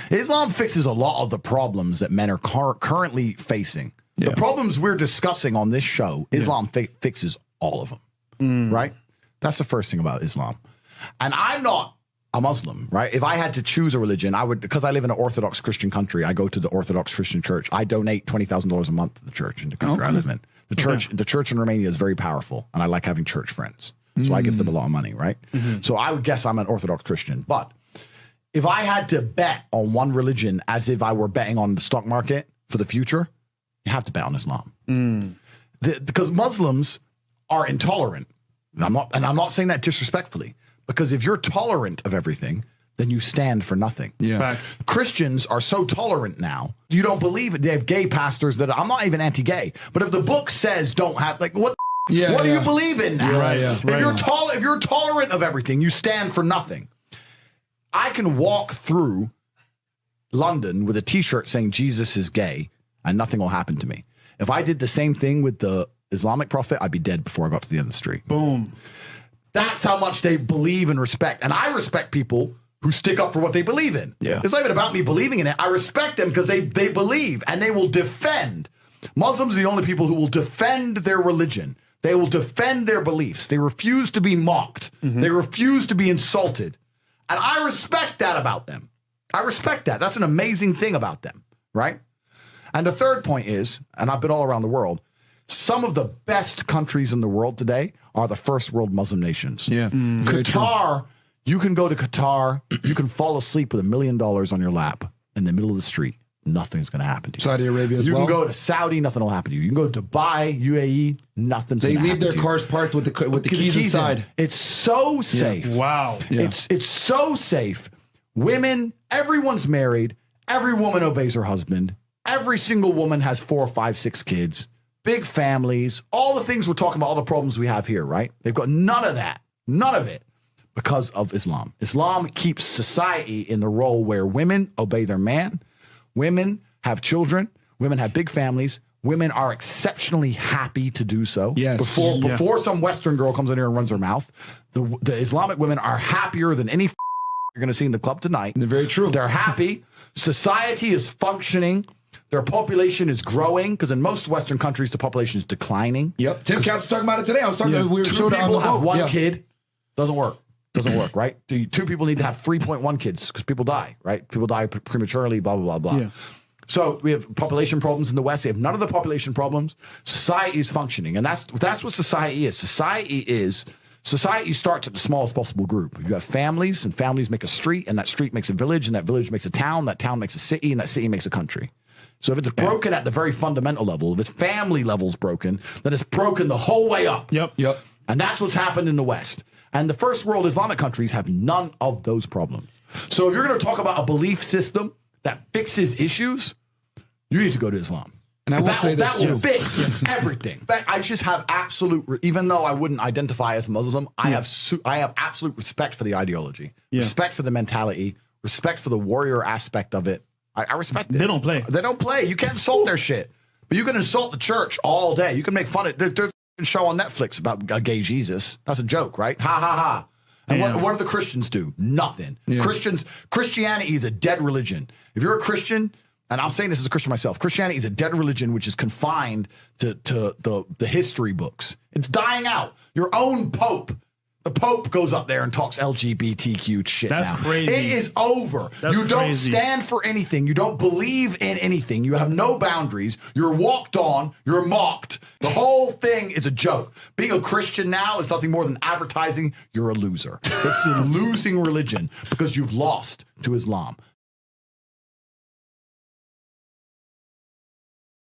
Islam fixes a lot of the problems that men are currently facing. Yeah. The problems we're discussing on this show, Islam fixes all of them, right? That's the first thing about Islam. And I'm not a Muslim, right? If I had to choose a religion, I would, because I live in an Orthodox Christian country, I go to the Orthodox Christian church. I donate $20,000 a month to the church in the country I live in. The church in Romania is very powerful, and I like having church friends. So I give them a lot of money, right? So I would guess I'm an Orthodox Christian. But if I had to bet on one religion as if I were betting on the stock market for the future, you have to bet on Islam. Because Muslims are intolerant. And I'm not saying that disrespectfully, because if you're tolerant of everything, then you stand for nothing. Yeah. Facts. Christians are so tolerant now. You don't believe it. They have gay pastors that I'm not even anti-gay, but if the book says don't have, like, what do you believe in now? If you're tolerant of everything, you stand for nothing. I can walk through London with a t-shirt saying Jesus is gay and nothing will happen to me. If I did the same thing with the Islamic prophet, I'd be dead before I got to the end of the street. Boom. That's how much they believe and respect. And I respect people who stick up for what they believe in. Yeah. It's not even about me believing in it. I respect them because they believe and they will defend. Muslims are the only people who will defend their religion. They will defend their beliefs. They refuse to be mocked. They refuse to be insulted. And I respect that about them. I respect that. That's an amazing thing about them, right? And the third point is, and I've been all around the world, some of the best countries in the world today are the first world Muslim nations. Yeah. Qatar, you can go to Qatar, you can fall asleep with $1 million on your lap in the middle of the street. Nothing's going to happen to you. Saudi Arabia as you well. You can go to Saudi, nothing will happen to you. You can go to Dubai, UAE, nothing's going to happen to you. They leave their cars parked with the keys inside. It's so safe. Yeah. Wow. Yeah. It's so safe. Women, everyone's married. Every woman obeys her husband. Every single woman has 4, 5, 6 kids. Big families. All the things we're talking about, all the problems we have here, right? They've got none of that. None of it. Because of Islam. Islam keeps society in the role where women obey their man. Women have children. Women have big families. Women are exceptionally happy to do so. Yes. Before some Western girl comes in here and runs her mouth, the Islamic women are happier than any you're going to see in the club tonight. They're very true. They're happy. Society is functioning. Their population is growing because in most Western countries, the population is declining. Yep. Tim Cass was talking about it today. I was talking. We were 2 people have 1 kid. Doesn't work. Doesn't work, right? 2 people need to have 3.1 kids because people die, right? People die prematurely, blah, blah, blah, blah. Yeah. So we have population problems in the West. They have none of the population problems. Society is functioning. And that's what society is. Society starts at the smallest possible group. You have families, and families make a street, and that street makes a village, and that village makes a town, that town makes a city, and that city makes a country. So if it's broken at the very fundamental level, if its family level's broken, then it's broken the whole way up. Yep. And that's what's happened in the West. And the first world Islamic countries have none of those problems. So if you're going to talk about a belief system that fixes issues, you need to go to Islam. And I will say this that will fix everything. In fact, I just have even though I wouldn't identify as Muslim, I have absolute respect for the ideology, respect for the mentality, respect for the warrior aspect of it. I respect it. They don't play. They don't play. You can't insult their shit. But you can insult the church all day. You can make fun of it. There's a show on Netflix about a gay Jesus. That's a joke, right? Ha, ha, ha. And what do the Christians do? Nothing. Yeah. Christianity is a dead religion. If you're a Christian, and I'm saying this as a Christian myself, Christianity is a dead religion which is confined to the history books. It's dying out. Your own Pope. The Pope goes up there and talks LGBTQ shit. That's crazy. It is over. You don't stand for anything. You don't believe in anything. You have no boundaries. You're walked on. You're mocked. The whole thing is a joke. Being a Christian now is nothing more than advertising. You're a loser. It's a losing religion because you've lost to Islam.